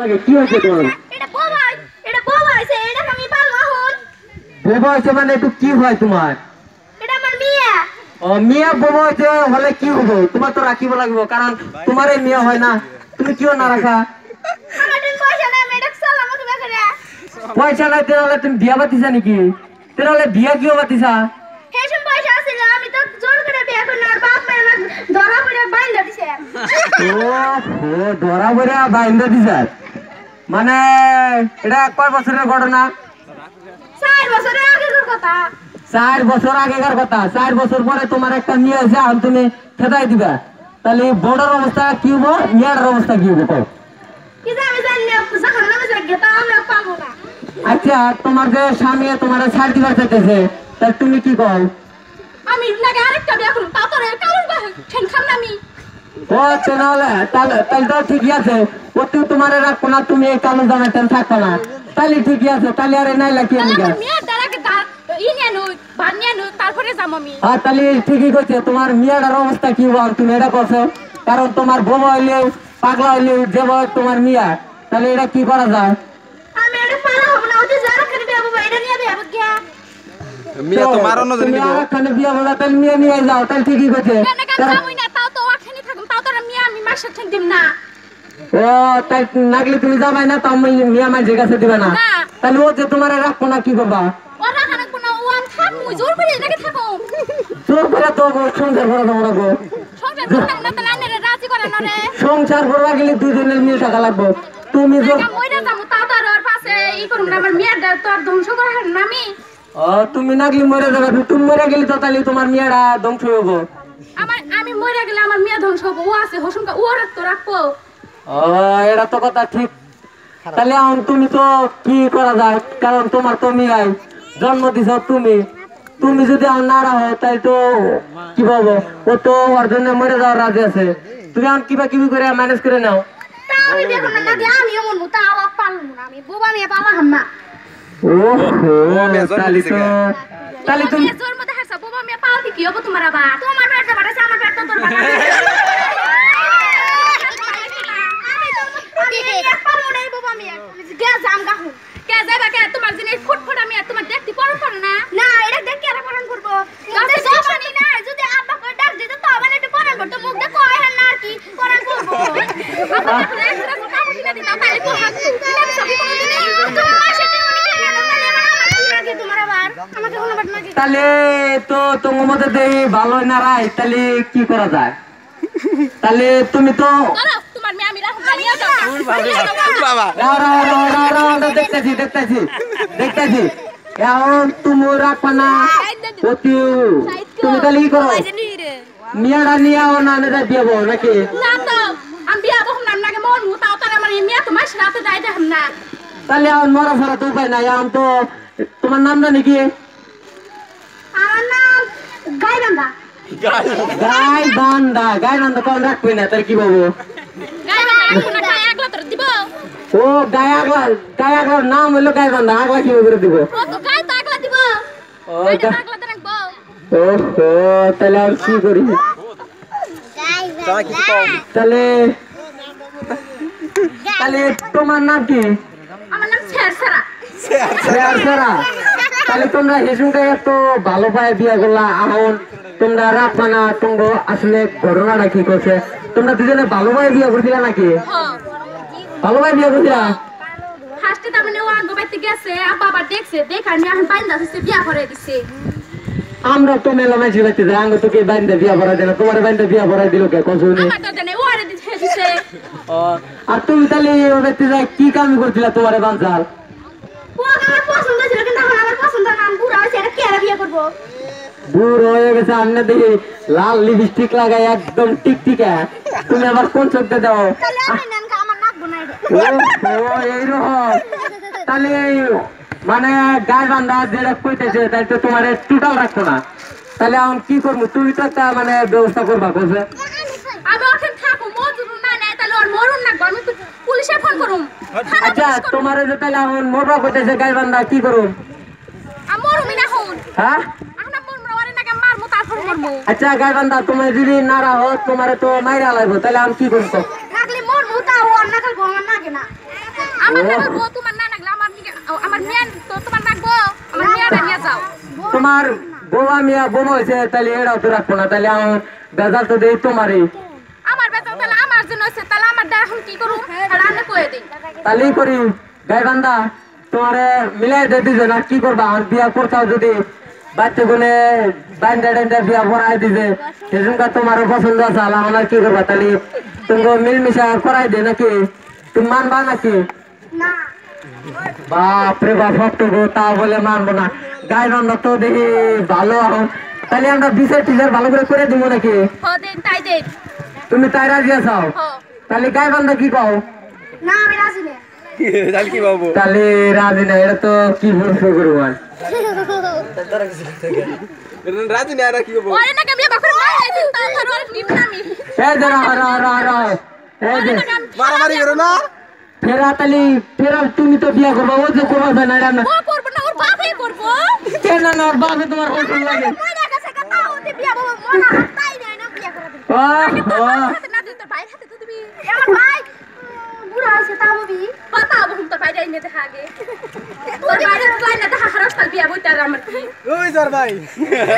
লাগে কি হয়েছে তোমার? এটা বাবা, এটা বাবা আছে, এটা আমি পালবো এখন। বাবা হয়েছে মানে একটু কি হয় তোমার? এটা আমার মিয়া। ও মিয়া বাবা হয়েছে হলে কি হবো? তোমার তো রাখিব লাগবে কারণ তোমার এই মিয়া হয় না, তুমি কিও না রাখা। আমার দিন পয়সা নাই, আমি এটা চালাবো তুমি করে। পয়সা নাই তাহলে তুমি বিয়া বাতিছা নাকি? তাহলে বিয়া কিও বাতিছা? হেসম পয়সা আছিল, আমি তো জোর করে বিয়ে করলাম, আর বাপ মা আমার ধরা পড়ে বাইন্ধা দিছে। ও ধরা বইরা বাইন্দা দিছা, মানে এটা কয় বছরের ঘটনা? 4 বছরের আগের কথা। 4 বছর আগেকার কথা। 4 বছর পরে তোমার একটা মেয়ে আছে, এখন তুমি খেদাই দিবা, তাহলে বড়র অবস্থা কি হবো, মেয়ের অবস্থা কি হবো? কি যে আমি জানি না, যখন নামে যাই তা আমি পাবো না। আচ্ছা তোমার যে স্বামী তোমার ছাড় দিবার চাইতেছে, তাহলে তুমি কি কও? আমি নাকি আরেকটা বিয়ে করব, তা তো কারণ টেনশন না আমি। ও তাহলে তাহলে তো ঠিকই আছে, ওতেও তোমার রাখবো না, তুমি এই কালো জামাই থাকবো না, তাহলে ঠিকই আছে। তাহলে আরে নাই লাগিয়ে নিগা মেয়ের দ্বারাকে ই নিয়ে নই, বান নিয়ে নই, তারপরে যাম আমি। আর তাহলে ঠিকই করছে। তোমার মেয়েটার অবস্থা কি বল, তুমি এটা করছো, কারণ তোমার বোমা হইলেও পাগলা হইলেও যে তোমার মিয়া, তাহলে এটা কি করা যায়? আমি এটা পালা হব না, ওই যে যারা করে বিয়ে করব এটা নিয়ে বিয়ে করব গিয়া। মিয়া তো মারানো জানি তুমি নিব। আরেকখানে বিয়া বলা, তাহলে মিয়া নিয়ে যাও, তাহলে ঠিকই করছে। কেন যাবই না, তাও তো ওখানে থাকুম, তাও তো মিয়া আমি মাসে ঠেক দিম না। ও তাই নাগলে তুমি যাবাই না, তো আমি মিয়া মাঝে কাছে দিবে না, না। তাহলে ও যে তোমার রাখবো না কি করবা? ওরা খানা কোনো ও আম থাক মুই জোর করে এটাকে থাকুম। তোর করে তো সংসার করা যাবো না গো। সংসার করলাম না, তাহলে আইনের রাজি করে না রে। সংসার করবা গেলে 2 দিনের মিল টাকা লাগবে। তুমি যে টাকা মইরা যাবো, তাও তো আর ওর পাশে ই করুম না, আমার মেয়েটা তো আর ধ্বংস করে হার না আমি। তুমি নাগলি মরে যাবে, তুমি মরে গেলে তো তাহলে তোমার মেয়েরা ধ্বংস হবো। আমি মইরা গেলে আমার মেয়ে ধ্বংস হবো, ও আছে হোসুমকা ও রাখতো রাখবো। এটা তো কথা ঠিক। তাহলে এখন তুমি তো কি করা যায়, কারণ তোমার তো মেয়ে জন্ম দিছ তুমি, তুমি যদি এখন না রাখো তাই তো কি বলবো, ও তো ওর জন্য মরে যাওয়ার রাজি আছে। তুমি এখন কিবা কিবি করে ম্যানেজ করে নাও। তা আমি দেখুন না যে আমিও মরবো, তা আওয়াজ পারলাম না, আমি বোবা মেয়ে পালাম না। তাহলে তুমি জোর মধ্যে হাসা বোবা মেয়ে পালতে কি হবো তোমার? আবার তোমার পেটটা বাড়াছে, আমার পেটটা তোর বাড়াছে। আমি এক পারবো না এই বোবা মেয়ে, গে জাম গাহু কে যাবা কে তোমার জিনিস ফুটফুট আমি তোমার দেখতে পরন করে না। না এটা দেখতে আর পরন করব, গাছে জানি না যদি আব্বা কই ডাক দিত তো আবার একটু পরন করত, মুখ দেখো হয় না আর কি পরন করব। আব্বা দেখো একটা কাম দিনা দিনা তাহলে তো হাত তুমি সবই কোন দিন তোমার সাথে উনি কেন না তোমার আবার আমাকে কোনো বাট না। তাহলে তো তোমার মধ্যে দেই ভালো না রাই, তাহলে কি করা যায়? তাহলে তুমি তো তোমার মেয়ে আমি রাখব না, নিয়ে যাও বাবা দেখতেছি দেখতেছি দেখতেছি, এখন তুমি রাখবা না, তুমি তাহলে কি করো, মিয়াটা নিয়ে আও না দিয়ে বল নাকি? না তো আমি বিয়া বহম নাম নাকি মন মুতাও তার আমার মেয়ে তো মাস রাতে যাই দেখাম না। তাহলে এখন মরা ফেরা তো উপায় নাই। এখন তো তোমার নাম জানি কি? আমার নাম গাইবান্ধা। গাইবান্ধা। গাইবান্ধা কোন রাখবে না, তার কি বলবো? গাইবান্ধা রাখবো না, গায়ে আগলা তোর দিব। ও গায়ে আগলা নাম হইলো গাইবান্ধা, আগলা কি করে দিব? ও তো গায়ে তো আগলা দিব, ও গায়ে আগলা তো রাখবো। ওহো, তাহলে আর কি করি? তাহলে তাহলে তোমার নাম কি? আমার নাম শেরসারা। শেরসারা। তাহলে তোমরা হেসুমটা এত ভালো পায়ে বিয়ে করলা, এখন তোমরা রাখবা না, তোমরা আসলে ঘটনাটা কি করছে? তোমরা দুজনে ভালো পায়ে বিয়ে করছিলা নাকি? ভালো পায়ে বিয়ে করছিলা? ফার্স্টে তার মানে ও আগে বাইতে গেছে, আব্বা আবার দেখছে, দেখে আমি এখন বাইন্দা দিছে, বিয়া করে দিছে। আমরা তো মেলা মাঝে বাইতে যাই, আঙ্গ তোকে বাইন্দা বিয়া ভরাই দিল, তোমার বাইন্দা বিয়া ভরাই দিল কে কোন শুনি? আমার তো জানে ও আরে দিছে। আর তুমি তাহলে বাইতে যাই কি কাম করছিলা তোমার বাঞ্চাল? ও আমার পছন্দ ছিল, কিন্তু এখন আমার পছন্দ না, আমি বুড়া হয়েছে, এটা কে আর বিয়ে করবো? বুড়ো হয়ে গেছে, আমনে দেখি লাল লিপস্টিক লাগাই একদম টিকটিকা, তুমি আবার কোন চোখতে দাও? তাহলে আমি নানকা আমার নাকবো না এটা। এইরকম তাহলে মানে গায়ে বান্ধা যেটা কইতেছে তাই তো তোমার টোটাল রাখতো না, তাহলে এখন কি করবো? তুমি তো একটা মানে ব্যবস্থা করবা বলছে। আমি ওখানে থাকো, মজুর না নেয় তাহলে ওর মরুন না, আমি পুলিশে ফোন করুম। আচ্ছা তোমার যে তাহলে এখন মরবা কইতেছে গায়ে বান্ধা, কি করুম? আমি মরুমি না হন, হ্যাঁ আমরা মরমু ওরে নাকি মারমু, তারপর মরমু। আচ্ছা গায়ে বান্ধা তুমি যদি না রাখো তোমার তো মাইরা লাগবো, তাহলে আমি কি করবো? রাখলে মরমু, তা ও না খালবো আমার নাকে না। আমার ঘরের বউ তোমার না লাগলে আমার মেয়ে তো তোমার লাগবো আমার মেয়েটা নিয়ে যাও তোমার বোমা মিয়া বোমা হয়েছে তাহলে এটাও তো রাখবো না তাহলে আমার বেজাল তো দেই তোমারই আমার বেতন তাহলে আমার জন্য আছে তাহলে আমার দ্বারা এখন কি করুম রান্না করে দিই তাহলেই করি গাইবান্ধা তোমারে মিলাই দিয়ে দিছে না কি করবা আর বিয়া করতাও যদি বাচ্চা গুনে বাইন্ডা বিয়া করাই দিছে সেজনকার তোমারও পছন্দ আছে আমার কি করবা তাহলে তুমি মিলমিশা করাই দে নাকি তুমি মানবা নাকি না বাপরে বাপ ভক্ত গো তা বলে মানবো না গাইবান্ধা তো দেখি ভালো এখন তাহলে আমরা বিচার টিচার ভালো করে দিব নাকি হ দেন তাই দেন তুমি তাই রাজি আছো হ তাহলে গাইবান্ধা কি কও না আমি রাজি না তাহলে কি বাবু তাহলে রাজি না এটা তো কি বলছো গুরুমান রাজি না আর কি বাবু ওরে না কেমনে বাকুর মাই দিন তাই ধর আর নিব না আমি এই যে রা এই যে মারামারি করো না ফেরা তুমি তো বিয়া করবা ও যে করবা না এটা না ও করব না ওর বাপই করব কেন না ওর বাপে তোমার পছন্দ লাগে মনে কাছে কথা হতে বিয়া বাবা মনে হাতটাই দেয় না বিয়া করে দিবি ও না দিতে তোর ভাই হাতে তো দিবি আমার ভাই বুড়া হইছে তা ববি পাতা বহু তোর ভাই যাই নিতে আগে তোর ভাই লাইন না দেখা খরচ তার বিয়া বইতার আমার কি ওই স্যার ভাই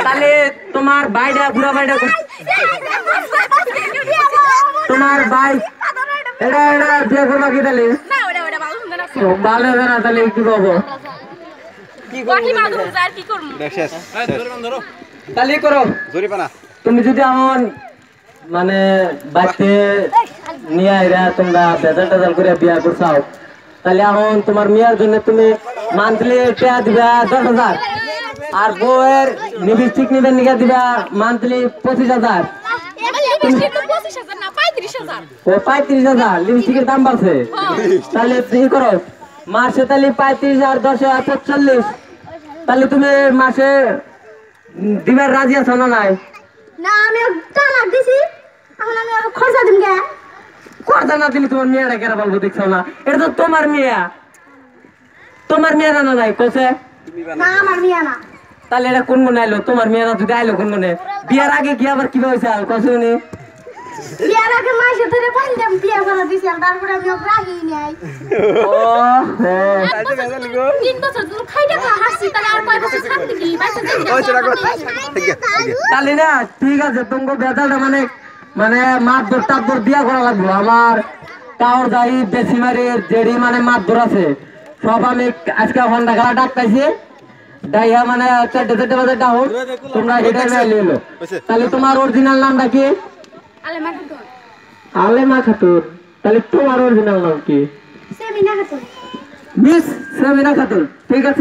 তাহলে তোমার ভাইটা বুড়া ভাইটা তোমার ভাই এটা বিয়া করবা কি তাহলে না ওটা ওটা ভালো সুন্দর আছে ভালো না তাহলে কি করবো বাকি মাদু যার কি করব শেষ তাহলে করো জরিপানা তুমি যদি আমার মানে বাচ্চে নিয়ে আইরা তোমরা বেজাল করে বিয়া করছাও তাহলে এখন তোমার মেয়ের জন্য তুমি মান্থলি টাকা দিবা 10,000 আর বউয়ের লিপস্টিক নিবে নিকা দিবা মান্থলি 25,000 লিপস্টিক তো 25,000 না 35,000 ও 35,000 লিপস্টিকের দাম বাড়ছে তাহলে তুমি করো মাসে তাহলে 35 আর 10 আর 45 তাহলে তুমি মাসে দিবার রাজি আছো না নাই না আমি টাকা দিছি এখন আমি খরচা দিম কে করতে না দিলে তোমার মেয়েরা কেন বলবো দেখছো না এটা তো তোমার মেয়ে না নাই কোসে না আমার মিয়া না তাহলে এটা কোন মনে আইলো তোমার মেয়ে না যদি আইলো কোন মনে বিয়ার আগে কি আবার কি হয়েছে কোসে উনি বিয়ার আগে মাসে ধরে পাইলাম বিয়া করা দিছি আর তারপরে আমি রাগি নাই ও হ্যাঁ 3 বছর ধরে খাইটা হাসি তাহলে আর কয় বছর থাকতে কি বাইসে তাহলে না ঠিক আছে তোমাকে বেজালটা মানে মাতবর টাতবর বিয়া করা লাগবে আমার কাউর যাই বেশি মারি জেডি মানে মাতবর আছে সব আমি আজকে ঘন্টা খেলা ডাক পাইছি ডাইয়া মানে 4:30 বাজে ডাউন তোমরা এটা নিয়ে নিলো তাহলে তোমার অরিজিনাল নামটা কি আলে মাটুন আলেমা খাতুন তাহলে তোমার অরিজিনাল নাম কি সেমিনা খাতুন মিস সেমিনা খাতুন ঠিক আছে